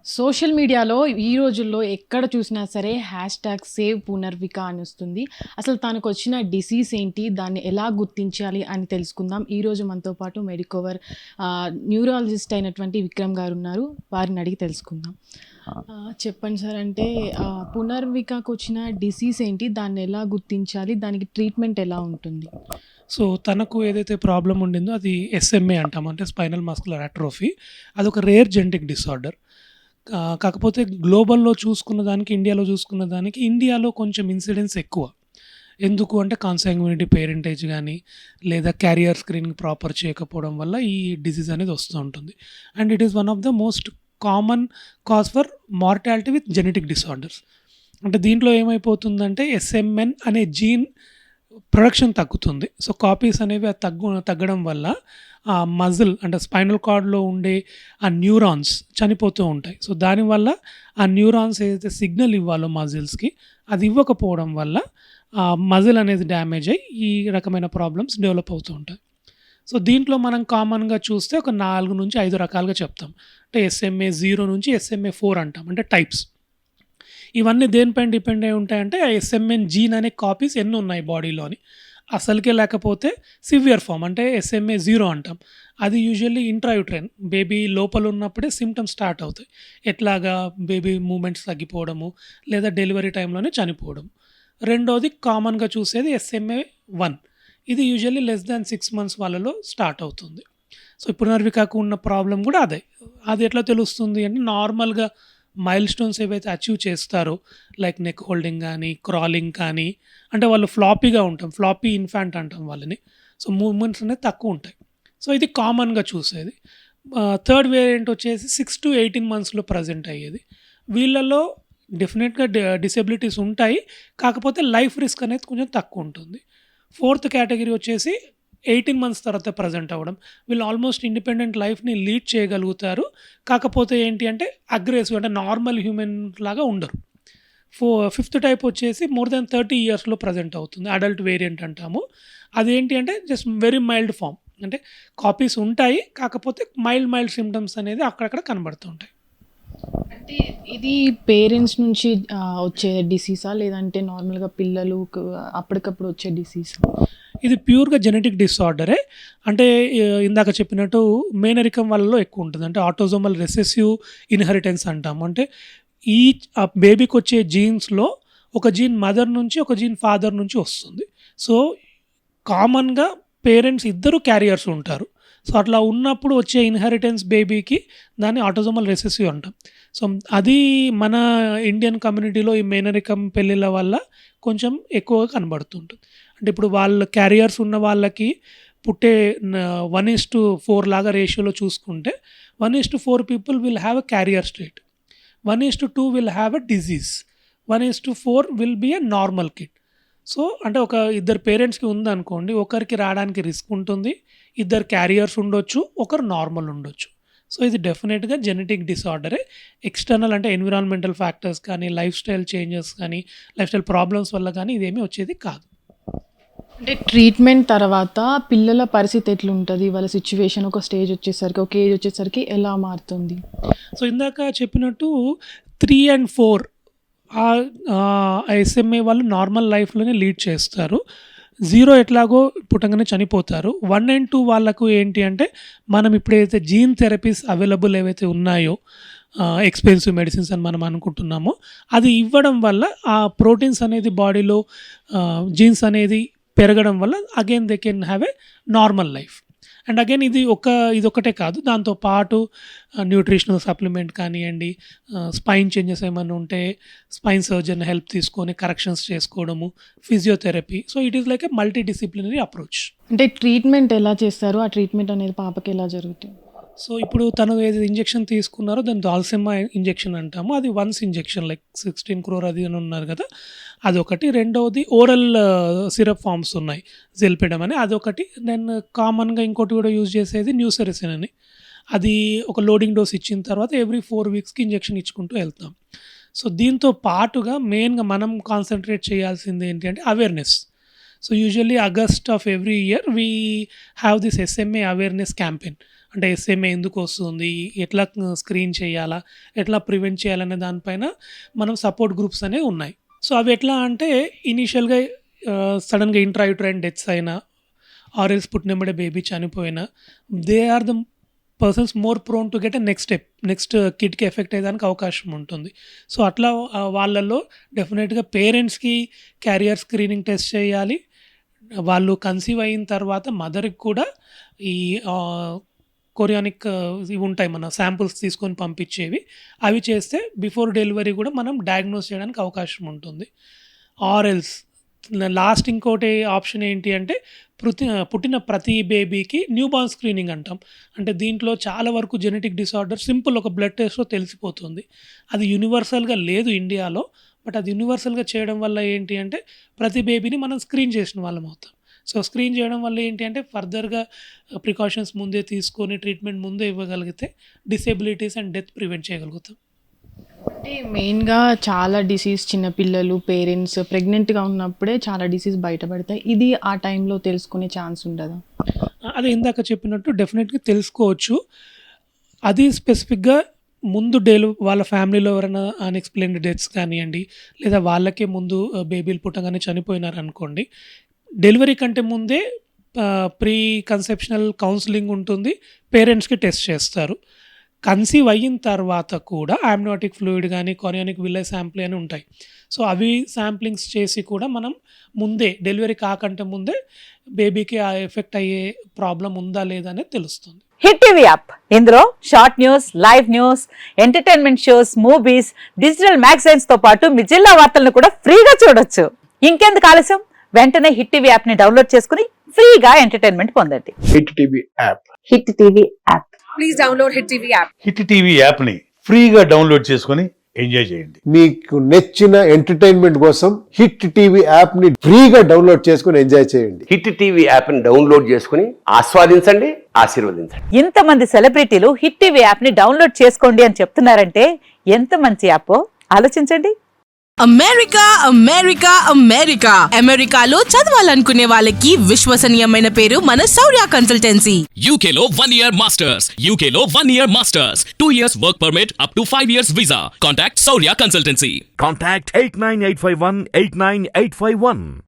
Social మీడియాలో ఈ రోజుల్లో ఎక్కడ చూసినా సరే హ్యాష్‌ట్యాగ్ సేవ్ పునర్విక అని వస్తుంది. అసలు తనకొచ్చిన డిసీజ్ ఏంటి? దాన్ని ఎలా గుర్తించాలి అని తెలుసుకుందాం. ఈరోజు మనతో పాటు మెడికవర్ న్యూరాలజిస్ట్ అయినటువంటి విక్రమ్ గారున్నారు. వారిని అడిగి తెలుసుకుందాం. చెప్పండి సార్. అంటే పునర్వికకొచ్చిన డిసీజ్ ఏంటి? దాన్ని ఎలా గుర్తించాలి? దానికి ట్రీట్మెంట్ ఎలా ఉంటుంది? సో, తనకు ఏదైతే ప్రాబ్లమ్ ఉండిందో అది ఎస్ఎంఏ అంటాం. అంటే స్పైనల్ మస్కులర్ అట్రోఫీ. అదొక రేర్ జెనెటిక్ డిసార్డర్. కాకపోతే గ్లోబల్‌లో చూసుకున్న దానికి, ఇండియాలో చూసుకున్న దానికి, ఇండియాలో కొంచెం ఇన్సిడెన్స్ ఎక్కువ. ఎందుకు అంటే కాన్సాంగ్యునిటీ పేరెంటేజ్ గానీ, లేదా క్యారియర్ స్క్రీనింగ్ ప్రాపర్ చేయకపోవడం వల్ల ఈ డిసీజ్ అనేది వస్తూ ఉంటుంది. And it is one of the most common cause for mortality with genetic disorders. అంటే దీంట్లో ఏమైపోతుందంటే ఎస్ఎంఎన్ అనే జీన్ ప్రొడక్షన్ తగ్గుతుంది. సో, కాపీస్ అనేవి తగ్గడం వల్ల ఆ మజిల్ అంటే స్పైనల్ కార్డ్‌లో ఉండే ఆ న్యూరాన్స్ చనిపోతూ ఉంటాయి. సో, దానివల్ల ఆ న్యూరాన్స్ ఏదైతే సిగ్నల్ ఇవ్వాలో మజిల్స్‌కి అది ఇవ్వకపోవడం వల్ల ఆ మజిల్ అనేది డ్యామేజ్ అయ్యి ఈ రకమైన ప్రాబ్లమ్స్ డెవలప్ అవుతూ ఉంటాయి. సో, దీంట్లో మనం కామన్‌గా చూస్తే ఒక 4-5 రకాలుగా చెప్తాం. అంటే ఎస్ఎంఏ 0 నుంచి ఎస్ఎంఏ 4 అంటాం. అంటే టైప్స్. ఇవన్నీ దేనిపైన డిపెండ్ అయి ఉంటాయంటే ఆ ఎస్ఎంఎన్ జీన్ అనే కాపీస్ ఎన్నున్నాయి బాడీలోని. అసలుకే లేకపోతే సివియర్ ఫార్మ్ అంటే ఎస్ఎంఏ 0 అంటాం. అది యూజువల్లీ ఇంట్రాయూట్రైన్ బేబీ లోపల ఉన్నప్పుడే సిమ్టమ్స్ స్టార్ట్ అవుతాయి. ఎట్లాగా బేబీ మూవ్‌మెంట్స్ తగ్గిపోవడము, లేదా డెలివరీ టైంలోనే చనిపోవడం. రెండోది కామన్‌గా చూసేది ఎస్ఎంఏ 1. ఇది యూజువల్లీ లెస్ థాన్ 6 మంత్స్ వాళ్ళలో స్టార్ట్ అవుతుంది. సో, పునర్వికకు ఉన్న ప్రాబ్లమ్ కూడా అదే. అది ఎట్లా తెలుస్తుంది అంటే నార్మల్‌గా మైల్‌స్టోన్స్ ఏవైతే అచీవ్ చేస్తారో లైక్ నెక్ హోల్డింగ్ గానీ, క్రాలింగ్ కానీ అంటే వాళ్ళు ఫ్లాపీగా ఉంటాం. ఫ్లాపీ ఇన్ఫాంట్ అంటాం వాళ్ళని. సో, మూవ్‌మెంట్స్ అనేవి తక్కువుంటాయి. సో, ఇది కామన్‌గా చూసేది. థర్డ్ వేరియంట్ వచ్చేసి 6-18 మంత్స్‌లో ప్రెజెంట్ అయ్యేది. వీళ్ళలో డెఫినిట్‌గా డిసెబిలిటీస్ ఉంటాయి. కాకపోతే లైఫ్ రిస్క్ అనేది కొంచెం తక్కువుంటుంది. ఫోర్త్ కేటగిరీ వచ్చేసి 18 మంత్స్ తర్వాత ప్రెజెంట్ అవ్వడం. వీళ్ళు ఆల్మోస్ట్ ఇండిపెండెంట్ లైఫ్‌ని లీడ్ చేయగలుగుతారు. కాకపోతే ఏంటి అంటే అగ్రెసివ్ అంటే నార్మల్ హ్యూమన్ లాగా ఉండరు. ఫిఫ్త్ టైప్ వచ్చేసి మోర్ దాన్ 30 ఇయర్స్‌లో ప్రెజెంట్ అవుతుంది. అడల్ట్ వేరియంట్ అంటాము. అదేంటి అంటే జస్ట్ వెరీ మైల్డ్ ఫార్మ్. అంటే కాపీస్ ఉంటాయి. కాకపోతే మైల్డ్ సింప్టమ్స్ అనేది అక్కడక్కడ కనబడుతూ ఉంటాయి. అంటే ఇది పేరెంట్స్ నుంచి వచ్చే డిసీజా? లేదంటే నార్మల్‌గా పిల్లలుకు అప్పటికప్పుడు వచ్చే డిసీజా? ఇది ప్యూర్‌గా జెనెటిక్ డిసార్డరే. అంటే ఇందాక చెప్పినట్టు మేనరికం వాళ్ళలో ఎక్కువుంటది. అంటే ఆటోసోమల్ రెసెసివ్ ఇన్‌హెరిటెన్స్ అంటాము. అంటే ఆ బేబీకొచ్చే జీన్స్‌లో ఒక జీన్ మదర్ నుంచి, ఒక జీన్ ఫాదర్ నుంచి వస్తుంది. సో, కామన్‌గా పేరెంట్స్ ఇద్దరు క్యారియర్స్ ఉంటారు. సో, అట్లా ఉన్నప్పుడు వచ్చే ఇన్‌హెరిటెన్స్ బేబీకి దాన్ని ఆటోసోమల్ రెసెసివ్ అంటాం. సో, అది మన ఇండియన్ కమ్యూనిటీలో ఈ మేనరికం పెళ్ళిళ్ళ వల్ల కొంచెం ఎక్కువగా కనబడుతుంటుంది. అంటే ఇప్పుడు వాళ్ళ క్యారియర్స్ ఉన్న వాళ్ళకి పుట్టే 1:4 లాగా రేషియోలో చూసుకుంటే 1:4 people will have a carrier state. 1:2 will have a disease. 1:4 will be a normal kid. So, అంటే ఒక ఇద్దరు పేరెంట్స్‌కి ఉందనుకోండి. ఒకరికి రావడానికి రిస్క్ ఉంటుంది. ఇద్దరు క్యారియర్స్ ఉండొచ్చు. ఒకరు నార్మల్ ఉండొచ్చు. సో, ఇది డెఫినిట్‌గా జెనెటిక్ డిసార్డరే. ఎక్స్‌టర్నల్ అంటే ఎన్విరాన్మెంటల్ ఫ్యాక్టర్స్ కానీ, లైఫ్ స్టైల్ చేంజెస్ కానీ, లైఫ్ స్టైల్ ప్రాబ్లమ్స్ వల్ల కానీ ఇదేమీ వచ్చేది కాదు. అంటే ట్రీట్మెంట్ తర్వాత పిల్లల పరిస్థితి ఎట్లుంటది? వాళ్ళ సిట్యుయేషన్ ఒక స్టేజ్ వచ్చేసరికి, ఒక ఏజ్ వచ్చేసరికి ఎలా మారుతుంది? సో, ఇందాక చెప్పినట్టు 3 అండ్ 4 ఎస్ఎంఏ వాళ్ళు నార్మల్ లైఫ్‌లోనే లీడ్ చేస్తారు. 0 ఎట్లాగో పుట్టంగానే చనిపోతారు. 1 అండ్ 2 వాళ్ళకు ఏంటి అంటే మనం ఇప్పుడైతే జీన్ థెరపీస్ అవైలబుల్ ఏవైతే ఉన్నాయో ఎక్స్‌పెన్సివ్ మెడిసిన్స్ అని మనం అనుకుంటున్నామో అది ఇవ్వడం వల్ల ఆ ప్రోటీన్స్ అనేది బాడీలో జీన్స్ అనేది పెరగడం వల్ల again they can have a normal life. And again ఇదొక్కటే కాదు. దాంతో పాటు న్యూట్రిషనల్ సప్లిమెంట్ కానియండి, స్పైన్ చేంజెస్ ఏమన్నా ఉంటే స్పైన్ సర్జన్ హెల్ప్ తీసుకొని కరెక్షన్స్ చేసుకోవడము, physiotherapy. So, it is like a multi disciplinary approach. అంటే ట్రీట్మెంట్ ఎలా చేస్తారు? ఆ ట్రీట్మెంట్ అనేది పాపకి ఎలా జరుగుతుంది? సో, ఇప్పుడు తను ఏది ఇంజెక్షన్ తీసుకున్నారో దాన్ని దాల్సిమా ఇంజెక్షన్ అంటాము. అది వన్స్ ఇంజెక్షన్ లైక్ 16 క్రోర్ అది అని ఉన్నారు కదా! అదొకటి. రెండవది ఓరల్ సిరప్ ఫార్మ్స్ ఉన్నాయి. జెల్పెడమ్ అని అదొకటి. దెన్ కామన్‌గా ఇంకోటి కూడా యూజ్ చేసేది న్యూసెరసిన్ అని. అది ఒక లోడింగ్ డోస్ ఇచ్చిన తర్వాత ఎవ్రీ 4 వీక్స్‌కి ఇంజెక్షన్ ఇచ్చుకుంటూ వెళ్తాం. సో, దీంతో పాటుగా మెయిన్‌గా మనం కాన్సంట్రేట్ చేయాల్సింది ఏంటి అంటే awareness. So, usually August of every year we have this SMA awareness campaign. అంటే ఎస్ఎంఏ ఎందుకు వస్తుంది, ఎట్లా స్క్రీన్ చేయాలా, ఎట్లా ప్రివెంట్ చేయాలనే దానిపైన మనం సపోర్ట్ గ్రూప్స్ అనేవి ఉన్నాయి. సో అవి ఎట్లా అంటే ఇనీషియల్గా సడన్గా ఇంట్రాయూట్రైన్ డెత్స్ అయినా ఆర్ఎల్స్ పుట్టినమ్మడే బేబీ చనిపోయినా they are the persons more prone to get next కిడ్కి ఎఫెక్ట్ అయ్యేదానికి అవకాశం ఉంటుంది. సో అట్లా వాళ్ళల్లో డెఫినెట్గా పేరెంట్స్కి క్యారియర్ స్క్రీనింగ్ టెస్ట్ చేయాలి. వాళ్ళు కన్సీవ్ అయిన తర్వాత మదర్కి కూడా ఈ కొరియానిక్ ఇవి ఉంటాయి, మన శాంపుల్స్ తీసుకొని పంపించేవి, అవి చేస్తే బిఫోర్ డెలివరీ కూడా మనం డయాగ్నోస్ చేయడానికి అవకాశం ఉంటుంది. ఆర్ఎల్స్ లాస్ట్ ఇంకోటి ఆప్షన్ ఏంటి అంటే పుట్టిన ప్రతి బేబీకి న్యూ బార్న్ స్క్రీనింగ్ అంటాం. అంటే దీంట్లో చాలా వరకు జెనెటిక్ డిసార్డర్ సింపుల్ ఒక బ్లడ్ టెస్ట్లో తెలిసిపోతుంది. అది యూనివర్సల్గా లేదు ఇండియాలో, బట్ అది యూనివర్సల్గా చేయడం వల్ల ఏంటి అంటే ప్రతి బేబీని మనం స్క్రీన్ చేసిన వాళ్ళం అవుతాం. సో స్క్రీన్ చేయడం వల్ల ఏంటి అంటే ఫర్దర్గా ప్రికాషన్స్ ముందే తీసుకొని ట్రీట్మెంట్ ముందే ఇవ్వగలిగితే డిసేబిలిటీస్ అండ్ డెత్ ప్రివెంట్ చేయగలుగుతాం. అంటే మెయిన్గా చాలా డిసీజ్ చిన్నపిల్లలు పేరెంట్స్ ప్రెగ్నెంట్గా ఉన్నప్పుడే చాలా డిసీజ్ బయటపడతాయి. ఇది ఆ టైంలో తెలుసుకునే ఛాన్స్ ఉండదా? అదే ఇందాక చెప్పినట్టు డెఫినెట్గా తెలుసుకోవచ్చు. అది స్పెసిఫిక్గా ముందు వాళ్ళ ఫ్యామిలీలో ఎవరైనా అన్ఎక్స్ప్లెయిన్డ్ డెత్స్ కానివ్వండి, లేదా వాళ్ళకే ముందు బేబీలు పుట్టగానే చనిపోయినారు అనుకోండి, డెలివరీ కంటే ముందే ప్రీ కన్సెప్షనల్ కౌన్సిలింగ్ ఉంటుంది, పేరెంట్స్కి టెస్ట్ చేస్తారు. కన్సీవ్ అయిన తర్వాత కూడా ఆమ్నియాటిక్ ఫ్లూయిడ్ కానీ కొరియానిక్ విల్లై శాంపుల్ అని ఉంటాయి. సో అవి శాంప్లింగ్స్ చేసి కూడా మనం ముందే డెలివరీ కాకంటే ముందే బేబీకి ఆ ఎఫెక్ట్ అయ్యే ప్రాబ్లం ఉందా లేదా అనేది తెలుస్తుంది. హిట్ టీవీ యాప్, ఇందులో short news, live news, entertainment shows, movies, digital magazines తో పాటు మీ జిల్లా వార్తలను కూడా ఫ్రీగా చూడొచ్చు. ఇంకెందుకు ఆలస్యం, వెంటనే హిట్ టీవీ యాప్ ని డౌన్లోడ్ చేసుకుని ఫ్రీగా ఎంటర్టైన్మెంట్ పొందండి. Hit TV app. Hit TV app. Please download hit TV app. Hit TV యాప్ని ఫ్రీగా డౌన్లోడ్ చేసుకొని ఎంజాయ్ చేయండి. మీకు నచ్చిన ఎంటర్టైన్మెంట్ కోసం హిట్ టీవీ యాప్ ని ఫ్రీగా డౌన్లోడ్ చేసుకుని ఎంజాయ్ చేయండి. హిట్ టీవీ యాప్ని డౌన్లోడ్ చేసుకుని ఆస్వాదించండి, ఆశీర్వదించండి. ఇంతమంది సెలబ్రిటీలు హిట్ టీవీ యాప్ ని డౌన్లోడ్ చేసుకోండి అని చెప్తున్నారంటే ఎంత మంచి యాప్ ఆలోచించండి. అమెరికా అమెరికా అమెరికా అమెరికాలో చదవాలనుకునే వాళ్ళకి విశ్వసనీయమైన పేరు మన శౌర్య కన్సల్టెన్సీ. UK లో 1 year masters. UK లో 1 year masters. 2 years work permit up to 5 years visa. Contact Saurya Consultancy. Contact 89851 89851.